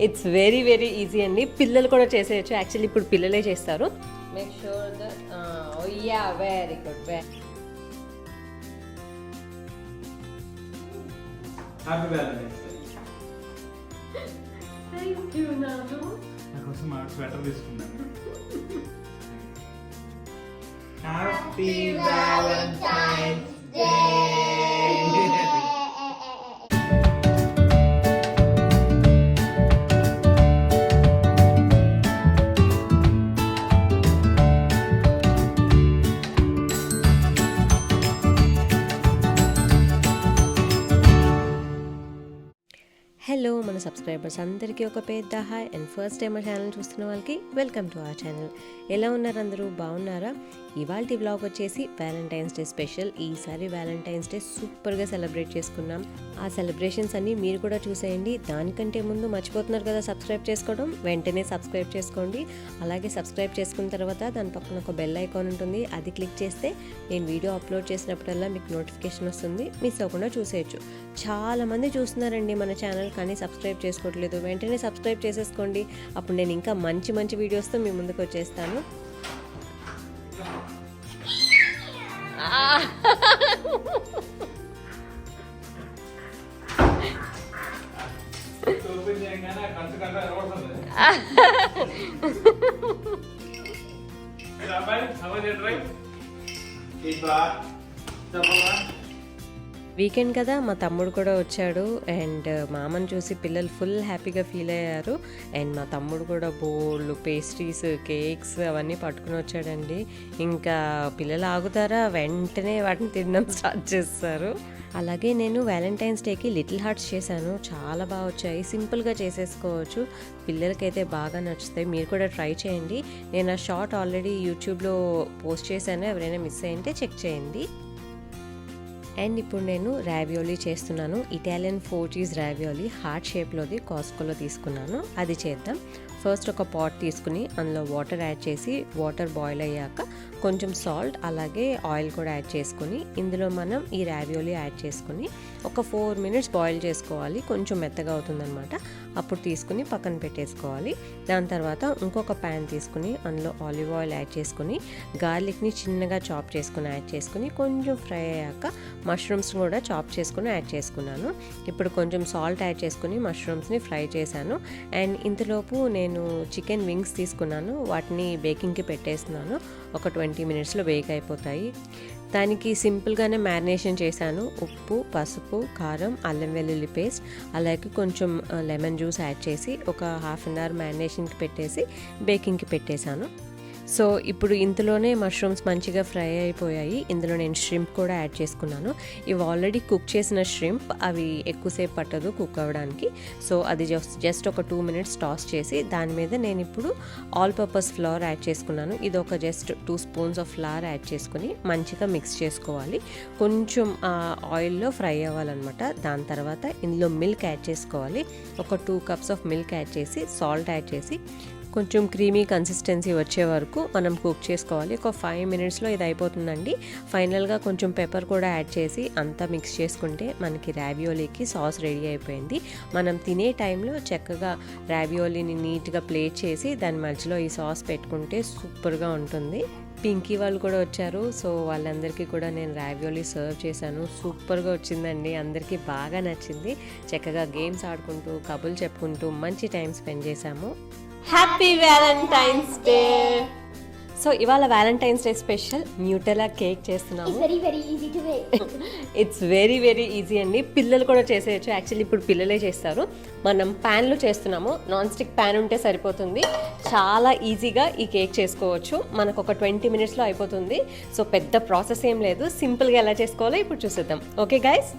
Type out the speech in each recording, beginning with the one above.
It's very very easy అండి, పిల్లలు కూడా చేసేయచ్చు. యాక్చువల్లీ ఇప్పుడు పిల్లలే చేస్తారు. Make sure that yeah very good. Happy Valentine's day. Thank you నాను. నాకోసం మా స్వెటర్ తీసుకున్నాను. Happy Valentine's day. హలో మన సబ్స్క్రైబర్స్ అందరికీ ఒక పెద్ద హాయ్ అండ్ ఫస్ట్ టైం మా ఛానల్ చూస్తున్న వాళ్ళకి వెల్కమ్ టు అవర్ ఛానల్. ఎలా ఉన్నారు అందరూ, బాగున్నారా? ఇవాళ వ్లాగ్ వచ్చేసి వ్యాలంటైన్స్ డే స్పెషల్. ఈసారి వ్యాలంటైన్స్ డే సూపర్గా సెలబ్రేట్ చేసుకున్నాం. ఆ సెలబ్రేషన్స్ అన్నీ మీరు కూడా చూసేయండి. దానికంటే ముందు మర్చిపోతున్నారు కదా సబ్స్క్రైబ్ చేసుకోవడం, వెంటనే సబ్స్క్రైబ్ చేసుకోండి. అలాగే సబ్స్క్రైబ్ చేసుకున్న తర్వాత దాని పక్కన ఒక బెల్ ఐకాన్ ఉంటుంది, అది క్లిక్ చేస్తే నేను వీడియో అప్లోడ్ చేసినప్పుడల్లా మీకు నోటిఫికేషన్ వస్తుంది, మిస్ అవ్వకుండా చూసేయచ్చు. చాలామంది చూస్తున్నారండి మన ఛానల్, కానీ సబ్స్క్రైబ్ చేసుకోవట్లేదు. వెంటనే సబ్స్క్రైబ్ చేసేసుకోండి, అప్పుడు నేను ఇంకా మంచి మంచి వీడియోస్తో మీ ముందుకు వచ్చేస్తాను. వీకెండ్ కదా, మా తమ్ముడు కూడా వచ్చాడు అండ్ మామని చూసి పిల్లలు ఫుల్ హ్యాపీగా ఫీల్ అయ్యారు. అండ్ మా తమ్ముడు కూడా బోళ్ళు పేస్ట్రీస్, కేక్స్ అవన్నీ పట్టుకుని వచ్చాడండి. ఇంకా పిల్లలు ఆగుతారా, వెంటనే వాటిని తినడం స్టార్ట్ చేస్తారు. అలాగే నేను వ్యాలంటైన్స్ డేకి లిటిల్ హార్ట్స్ చేశాను, చాలా బాగా వచ్చాయి. సింపుల్గా చేసేసుకోవచ్చు, పిల్లలకైతే బాగా నచ్చుతాయి. మీరు కూడా ట్రై చేయండి. నేను ఆ షార్ట్ ఆల్రెడీ యూట్యూబ్లో పోస్ట్ చేశాను, ఎవరైనా మిస్ అయ్యింటే చెక్ చేయండి. అండ్ ఇప్పుడు నేను రావియోలీ చేస్తున్నాను. ఇటాలియన్ 4 చీజ్ రావియోలీ హార్ట్ షేప్లోది కాస్కోలో తీసుకున్నాను, అది చేద్దాం. ఫస్ట్ ఒక పాట్ తీసుకుని అందులో వాటర్ యాడ్ చేసి, వాటర్ బాయిల్ అయ్యాక కొంచెం సాల్ట్ అలాగే ఆయిల్ కూడా యాడ్ చేసుకుని ఇందులో మనం ఈ రావియోలీ యాడ్ చేసుకుని ఒక 4 మినిట్స్ బాయిల్ చేసుకోవాలి. కొంచెం మెత్తగా అవుతుందన్నమాట. అప్పుడు తీసుకుని పక్కన పెట్టేసుకోవాలి. దాని తర్వాత ఇంకొక ప్యాన్ తీసుకుని అందులో ఆలివ్ ఆయిల్ యాడ్ చేసుకుని గార్లిక్ని చిన్నగా చాప్ చేసుకుని యాడ్ చేసుకుని కొంచెం ఫ్రై అయ్యాక మష్రూమ్స్ కూడా చాప్ చేసుకుని యాడ్ చేసుకున్నాను. ఇప్పుడు కొంచెం సాల్ట్ యాడ్ చేసుకుని మష్రూమ్స్ని ఫ్రై చేశాను. అండ్ ఇంతలోపు నేను చికెన్ వింగ్స్ తీసుకున్నాను, వాటిని బేకింగ్కి పెట్టేస్తున్నాను. ఒక 20 మినిట్స్లో బేక్ అయిపోతాయి. దానికి సింపుల్గానే మ్యారినేషన్ చేశాను. ఉప్పు, పసుపు, కారం, అల్లం వెల్లుల్లి పేస్ట్ అలాగే కొంచెం లెమన్ జ్యూస్ యాడ్ చేసి ఒక హాఫ్ అన్ అవర్ మ్యారినేషన్కి పెట్టేసి బేకింగ్కి పెట్టేశాను. సో ఇప్పుడు ఇందులోనే మష్రూమ్స్ మంచిగా ఫ్రై అయిపోయాయి. ఇందులో నేను ష్రింప్ కూడా యాడ్ చేసుకున్నాను. ఇవి ఆల్రెడీ కుక్ చేసిన ష్రింప్, అవి ఎక్కువసేపు పట్టదు కుక్ అవ్వడానికి. సో అది జస్ట్ ఒక 2 మినిట్స్ టాస్ చేసి దాని మీద నేను ఇప్పుడు ఆల్ పర్పస్ ఫ్లవర్ యాడ్ చేసుకున్నాను. ఇది ఒక just 2 spoons of flower add చేసుకుని మంచిగా మిక్స్ చేసుకోవాలి. కొంచెం ఆయిల్లో ఫ్రై అవ్వాలన్నమాట. దాని తర్వాత ఇందులో మిల్క్ యాడ్ చేసుకోవాలి. ఒక 2 కప్స్ ఆఫ్ మిల్క్ యాడ్ చేసి సాల్ట్ యాడ్ చేసి కొంచెం క్రీమీ కన్సిస్టెన్సీ వచ్చే వరకు మనం కుక్ చేసుకోవాలి. ఒక 5 మినిట్స్లో ఇది అయిపోతుందండి. ఫైనల్గా కొంచెం పెప్పర్ కూడా యాడ్ చేసి అంతా మిక్స్ చేసుకుంటే మనకి రావియోలీకి సాస్ రెడీ అయిపోయింది. మనం తినే టైంలో చక్కగా రావియోలీని నీట్గా ప్లేట్ చేసి దాని మధ్యలో ఈ సాస్ పెట్టుకుంటే సూపర్గా ఉంటుంది. పింకీ వాళ్ళు కూడా వచ్చారు, సో వాళ్ళందరికీ కూడా నేను రావియోలీ సర్వ్ చేశాను. సూపర్గా వచ్చిందండి, అందరికీ బాగా నచ్చింది. చక్కగా గేమ్స్ ఆడుకుంటూ కబుర్లు చెప్పుకుంటూ మంచి టైం స్పెండ్ చేశాము. Happy Valentine's day. సో ఇవాళ Valentine's day special Nutella cake చేస్తున్నాము. ఇట్స్ వెరీ వెరీ ఈజీ అండి, పిల్లలు కూడా చేసేయచ్చు. యాక్చువల్లీ ఇప్పుడు పిల్లలే చేస్తారు. మనం ప్యాన్లో చేస్తున్నాము, నాన్ స్టిక్ ప్యాన్ ఉంటే సరిపోతుంది. చాలా ఈజీగా ఈ కేక్ చేసుకోవచ్చు. మనకు ఒక 20 మినిట్స్లో అయిపోతుంది. సో పెద్ద ప్రాసెస్ ఏం లేదు, సింపుల్గా ఎలా చేసుకోవాలో ఇప్పుడు చూసేద్దాం. ఓకే గైస్,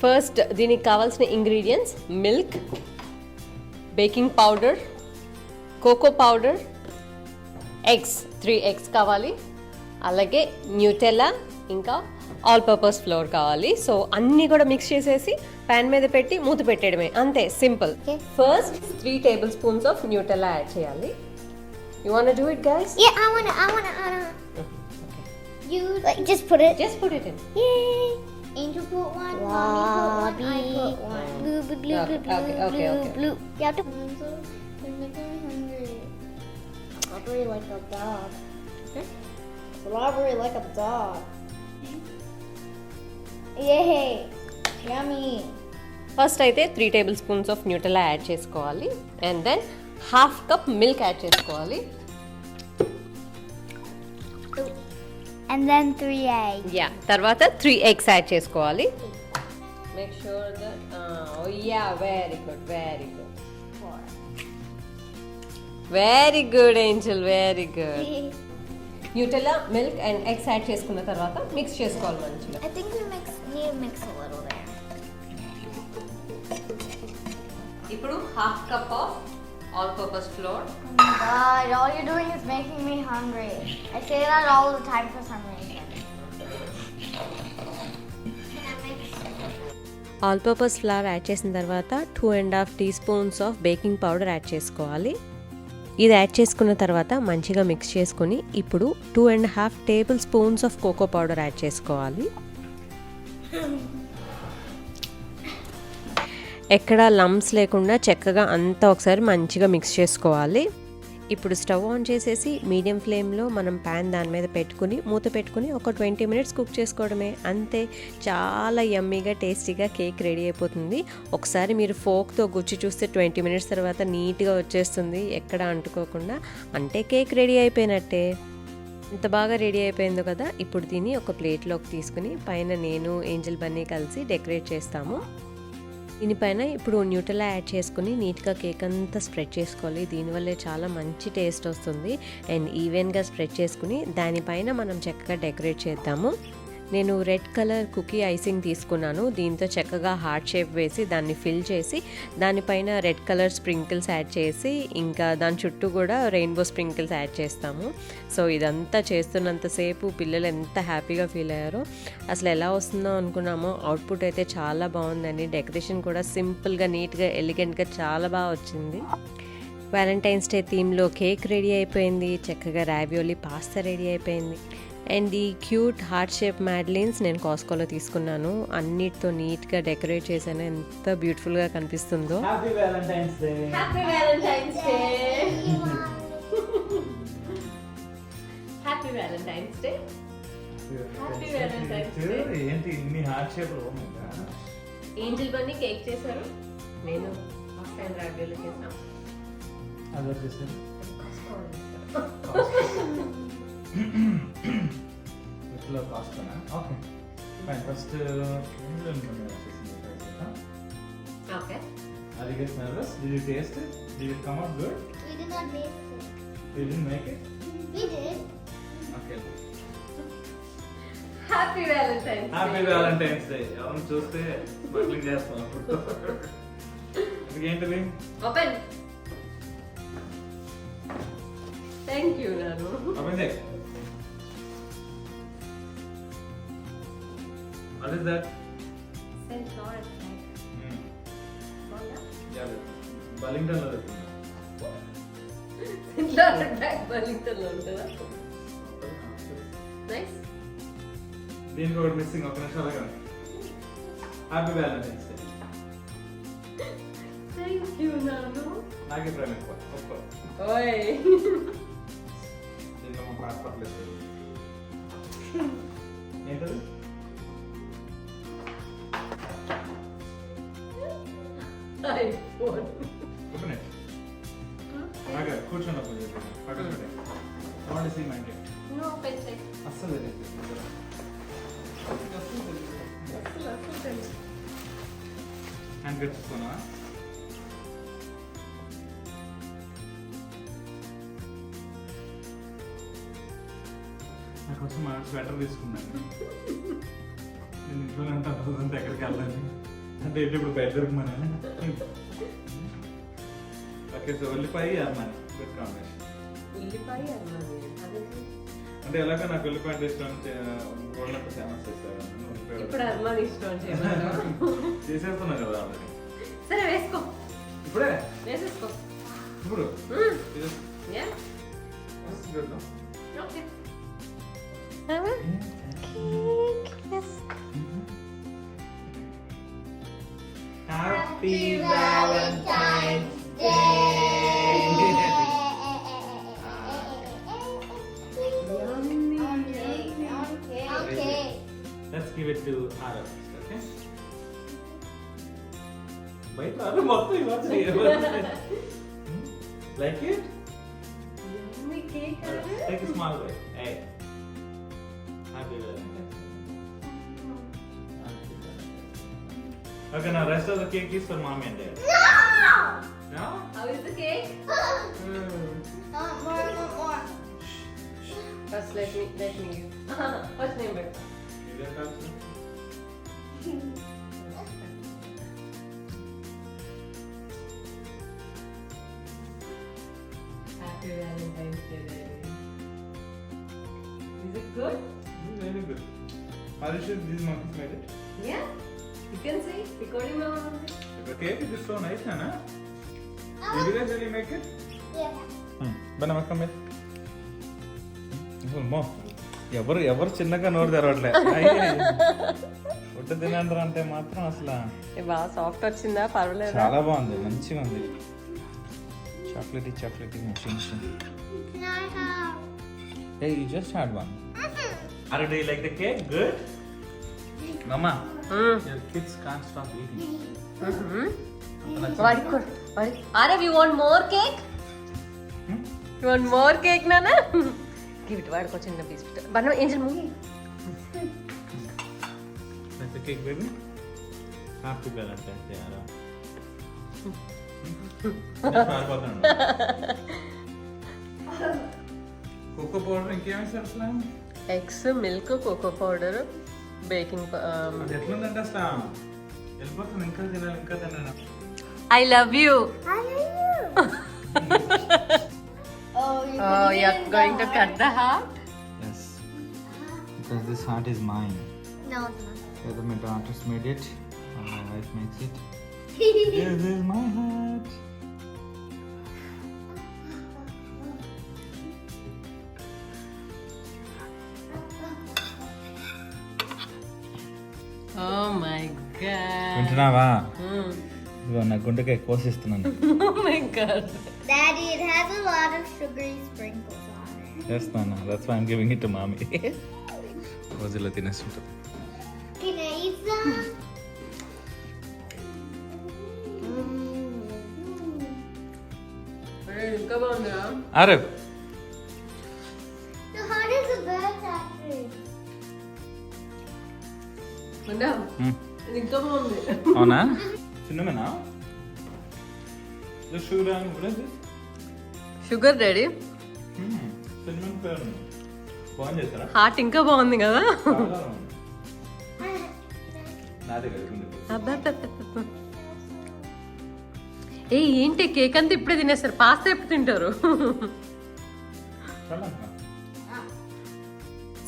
ఫస్ట్ దీనికి కావాల్సిన ingredients: milk, baking powder, cocoa powder, eggs 3 eggs కావాలి, అలాగే న్యూటెల్లా, ఇంకా ఆల్ పర్పస్ ఫ్లోర్ కావాలి. సో అన్నీ కూడా మిక్స్ చేసేసి ప్యాన్ మీద పెట్టి మూత పెట్టేయడమే, అంతే, simple. First 3 tablespoons of Nutella add చేయాలి. You want to do it, guys? Yeah, I wanna. Okay. You just put it. Just put it in. Yay! Angel put one, Mommy put one, I put one. Blue, blue, blue, Okay, blue, okay, blue, okay, blue, okay. blue. You have to. They're making me hungry. Strawberry like a dog. Strawberry like a dog. Yay! Yummy. First అయితే 3 tablespoons of Nutella add చేసుకోవాలి and then half cup milk add చేసుకోవాలి. And then 3 eggs. Yeah తర్వాత 3 eggs add చేసుకోవాలి. Make sure that yeah very good very good angel very good. Nutella milk and eggs add చేసుకున్న తర్వాత mix చేసుకోవాలి మంచిగా. I think we need to mix a little there. ఇప్పుడు half cup of all purpose floor. Oh my god, all you're doing is making me hungry. I say that all the time for some reason. All purpose flour add చేసిన తర్వాత 2.5 teaspoons of baking powder add చేసుకోవాలి. ఇది add చేసుకున్న తర్వాత మంచిగా mix చేసుకొని ఇప్పుడు 2.5 tablespoons of cocoa powder add చేసుకోవాలి. ఎక్కడ లంప్స్ లేకుండా చక్కగా అంతా ఒకసారి మంచిగా మిక్స్ చేసుకోవాలి. ఇప్పుడు స్టవ్ ఆన్ చేసేసి మీడియం ఫ్లేమ్లో మనం ప్యాన్ దాని మీద పెట్టుకుని మూత పెట్టుకుని ఒక 20 మినిట్స్ కుక్ చేసుకోవడమే. అంతే, చాలా యమ్మీగా టేస్టీగా కేక్ రెడీ అయిపోతుంది. ఒకసారి మీరు ఫోక్తో గుచ్చి చూస్తే 20 మినిట్స్ తర్వాత నీట్గా వచ్చేస్తుంది, ఎక్కడ అంటుకోకుండా. అంటే కేక్ రెడీ అయిపోయినట్టే. ఇంత బాగా రెడీ అయిపోయిందో కదా. ఇప్పుడు దీన్ని ఒక ప్లేట్లోకి తీసుకుని పైన నేను ఏంజల్ బన్నీ కలిసి డెకరేట్ చేస్తాము. దీనిపైన ఇప్పుడు న్యూటెల్లా యాడ్ చేసుకుని నీట్గా కేక్ అంతా స్ప్రెడ్ చేసుకోవాలి. దీనివల్లే చాలా మంచి టేస్ట్ వస్తుంది. అండ్ ఈవెన్గా స్ప్రెడ్ చేసుకుని దానిపైన మనం చక్కగా డెకరేట్ చేద్దాము. నేను రెడ్ కలర్ కుకీ ఐసింగ్ తీసుకున్నాను. దీంతో చక్కగా హార్ట్ షేప్ వేసి దాన్ని ఫిల్ చేసి దానిపైన రెడ్ కలర్ స్ప్రింకిల్స్ యాడ్ చేసి ఇంకా దాని చుట్టూ కూడా రెయిన్బో స్ప్రింకిల్స్ యాడ్ చేస్తాము. సో ఇదంతా చేస్తున్నంతసేపు పిల్లలు ఎంత హ్యాపీగా ఫీల్ అయ్యారో. అసలు ఎలా వస్తుందో అనుకున్నామో, అవుట్పుట్ అయితే చాలా బాగుందండి. డెకరేషన్ కూడా సింపుల్గా నీట్గా ఎలిగెంట్గా చాలా బాగా వచ్చింది. వ్యాలంటైన్స్ డే థీమ్లో కేక్ రెడీ అయిపోయింది. చక్కగా రావియోలీ పాస్తా రెడీ అయిపోయింది. అండ్ ఈ క్యూట్ హార్ట్ షేప్ మ్యాడ్లిన్స్ నేను కాస్కోలో తీసుకున్నాను. అన్నిటితో నీట్గా డెకరేట్ చేశాను. ఎంత బ్యూటిఫుల్గా కనిపిస్తుందో. Happy Valentine's day. Happy Valentine's day. Happy Valentine's day. Happy Valentine's day. ఏంటి ఇన్ని హార్ట్ షేప్ లో ఉందా? ఏంజల్ బన్నీ కేక్ చేశారు, నేను పాస్తా అండ్ రావియోలీ చేశాను. అదే చేశారు. ఇట్లా కాస్ట్నా? Okay fine. First okay. Are you guys nervous? Did you taste it? Did it come out good? We did not make it. You didn't make it? We did. Okay. Happy Valentine's happy Valentine's day. ఎవరిని చూస్తే smuggling చేస్తాం. ఇంకేంటిది? Open. Thank you నాను. Open చేయి. What is that? Saint Laurent bag. Burlington లో దొరికింది. Cent Laurent bag Burlington లో ఉంటుందా? నైస్. దీనికి ఒకటి మిస్సింగ్. ఒక నిమిషం అలాగే. Happy Valentine's day. Thank you నాను. నాకే ప్రేమ ఎక్కువ. ఒక్క ఓయ్. దీంట్లో మా పాస్పోర్ట్ లేదు. ఏంటది? ఐఫోన్. Open it. అలాగే కూర్చోండి. పక్కన పెట్టండి. Want see my cake. No open చేయి. అస్సలు లేదు. హ్యాండ్ కట్టుకున్నా. నాకోసం మా స్వెటర్ తీసుకున్నాను. నేను ఇంట్లోనే ఉంటాను, రోజంతా ఎక్కడికి వెళ్ళాలి అంటే ఇటు ఇప్పుడు బయట దొరకమని. ఓకే, సో ఉల్లిపాయ అమ్మాయి గుడ్ కాంబినేషన్. ఉల్లిపాయ అన్నాను. అంటే ఎలాగో నాకు ఉల్లిపాయ అంటే ఇష్టం. గోల్డ్ ఫేమస్ చేస్తారు. ఇప్పుడు అర్మాన్ ఇష్టం చేయమన్నాను. చేసేస్తున్నా కదా ఆల్రెడీ. సరే వేసుకో. ఇప్పుడే వేసేసుకో. ఇప్పుడు yeah Cake. Okay. Yes. Happy Valentine's day. Let's give it to Arav, okay? Bite Arav మొత్తం ఇవ్వచ్చు. Like it? Take a small bite. Hey. Happy Valentine's Day. Okay, now rest of the cake is for mommy and dad. No? How is the cake? More. First, let me give. First name, but. You got that? Happy Valentine's Day, baby. Is it good? Very good. Are you sure these monkeys made it? Yeah. You can see. Recording my mom. The cake is so nice, Nana. Did you guys really make it? Yeah. Banana, come here. Mo. ఎవరు చిన్నగా నోరు తెరవట్లే. Food తినండ్రా అంటే మాత్రం అసలు బాగా soft వచ్చిందా? పర్వాలేదు. చాలా బాగుంది, మంచిగా ఉంది. Chocolate machine. Can I have? Hey, you just had one. Are you like the cake? Good. Mama, your kids can't stop eating. Very good. Arav, you want more cake? You want more cake, Nana? Give it. వాడికి చిన్న piece పెట్టు. బన్న angel మూగి. Like the cake, baby. Happy Valentine's Day, Ara. Cocoa powder ఇంకేమేసారు అసలు? Eggs, milk, cocoa powder, baking. అది ఎట్లుందంటే అసలు వెళ్ళిపోతుంది. ఇంకా తినాలి. I love you. Oh, you're going to cut the heart? Yes, because this heart is mine. No, it's not. Whether my daughters made it or my wife makes it. This is my heart. Oh my god. వింటున్నావా? ఇదిగో నా గుండెకాయ కోసిస్తున్నాను. Oh my god. Daddy, it has a lot of sugary sprinkles on it. Yes, Nana. That's why I'm giving it to mommy. రోజులో తినేస్తుంటుంది. Can I eat some? ఇంకా బాగుందా? అరే The heart is the best actually. ఉందా? ఇంకా బాగుంది. అవునా? చిన్నమేనా? Sugar కూడా sugar daddy. Cinema పేరు బాగుంది చేస్తారా? హార్ట్ ఇంకా బాగుంది కదా? నా దగ్గర అబ్బా. ఏ ఏంటి కేక్ అంతా ఇప్పుడే తినేస్తారు, పాస్తా ఎప్పుడు తింటారు?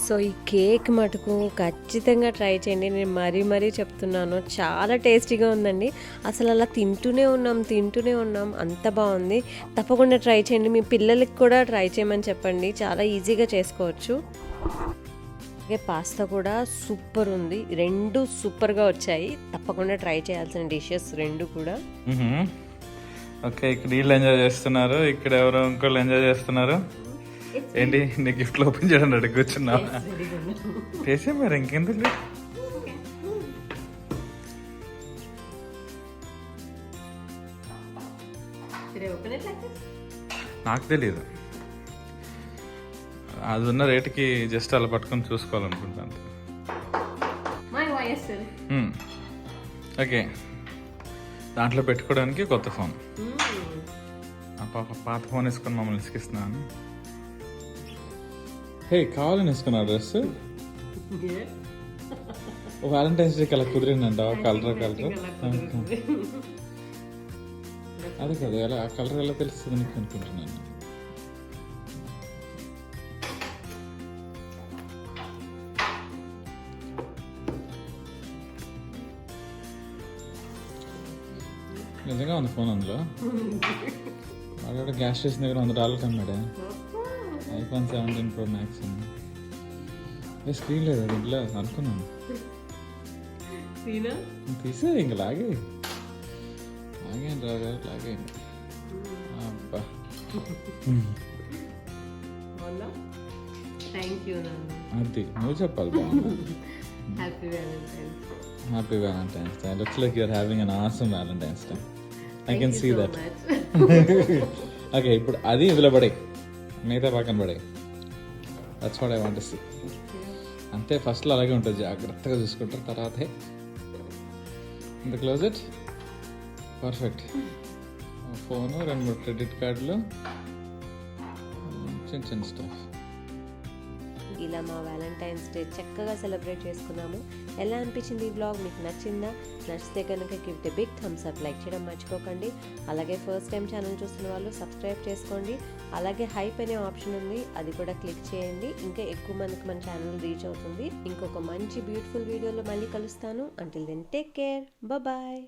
సో ఈ కేక్ మటుకు ఖచ్చితంగా ట్రై చేయండి. నేను మరీ చెప్తున్నాను, చాలా టేస్టీగా ఉందండి. అసలు అలా తింటూనే ఉన్నాం, అంత బాగుంది. తప్పకుండా ట్రై చేయండి. మీ పిల్లలకి కూడా ట్రై చేయమని చెప్పండి, చాలా ఈజీగా చేసుకోవచ్చు. అలాగే పాస్తా కూడా సూపర్ ఉంది, రెండు సూపర్గా వచ్చాయి. తప్పకుండా ట్రై చేయాల్సిన డిషెస్ రెండు కూడా. ఓకే, ఇక్కడ వీళ్ళు ఎంజాయ్ చేస్తున్నారు, ఇక్కడ ఎవరో ఇంకోళ్ళు ఎంజాయ్ చేస్తున్నారు. ఏంటి నీ గిఫ్ట్లు ఓపెన్ చేయడం అడిగి కూర్చున్నావు? చేసే మరి ఇంకెందుకు. నాకు తెలియదు, అది ఉన్న రేటుకి జస్ట్ అలా పట్టుకొని చూసుకోవాలనుకుంటాను. ఓకే, దాంట్లో పెట్టుకోవడానికి కొత్త ఫోన్. పాత ఫోన్ వేసుకొని మమ్మల్ని ఇసుకిస్తున్నాను. హే, కావాలని వేసుకున్నా డ్రెస్. వ్యాలంటైన్స్ డేకి అలా కుదిరిందంట. కలర్ అదే కదా, ఎలా ఆ కలర్ ఎలా తెలుస్తుంది నీకు అనుకుంటున్నాను. నిజంగా ఉంది ఫోన్ అందులో. వాడు గ్యాస్ స్టేషన్ దగ్గర $100 అమ్మాడా. iPhone 17 Pro Max స్క్రీన్ లేదు దీంట్లో అనుకున్నాను. తీసే ఇంక లాగే లాగేయండి రావు గారు, లాగేయండి. అబ్బా థ్యాంక్ యూ నాన్న. అది నువ్వు చెప్పాలి. బాగుంది. Happy Valentine's. Happy Valentine's day. Looks like you're having an awesome Valentine's day. I can see that. Okay, ఇప్పుడు అది ఇందులో పడే, మిగతా పక్కన పడే. That's what I want to see. అంతే, ఫస్ట్లో అలాగే ఉంటుంది, జాగ్రత్తగా చూసుకుంటారు. తర్వాతే ఇంత close it. Perfect. Phone, 2-3 credit కార్డులు, చిన్న చిన్న స్టఫ్. ఇలా మా వ్యాలంటైన్స్ డే చక్కగా సెలబ్రేట్ చేసుకున్నాము. ఎలా అనిపించింది ఈ బ్లాగ్? మీకు నచ్చిందా? నచ్చితే కనుక give the big thumbs up, like చేయడం మర్చిపోకండి. అలాగే ఫస్ట్ టైం ఛానల్ చూస్తున్న వాళ్ళు సబ్స్క్రైబ్ చేసుకోండి. అలాగే హైప్ అనే ఆప్షన్ ఉంది, అది కూడా క్లిక్ చేయండి. ఇంకా ఎక్కువ మందికి మన ఛానల్ రీచ్ అవుతుంది. ఇంకొక మంచి బ్యూటిఫుల్ వీడియోలో మళ్ళీ కలుస్తాను. Until then take care, bye.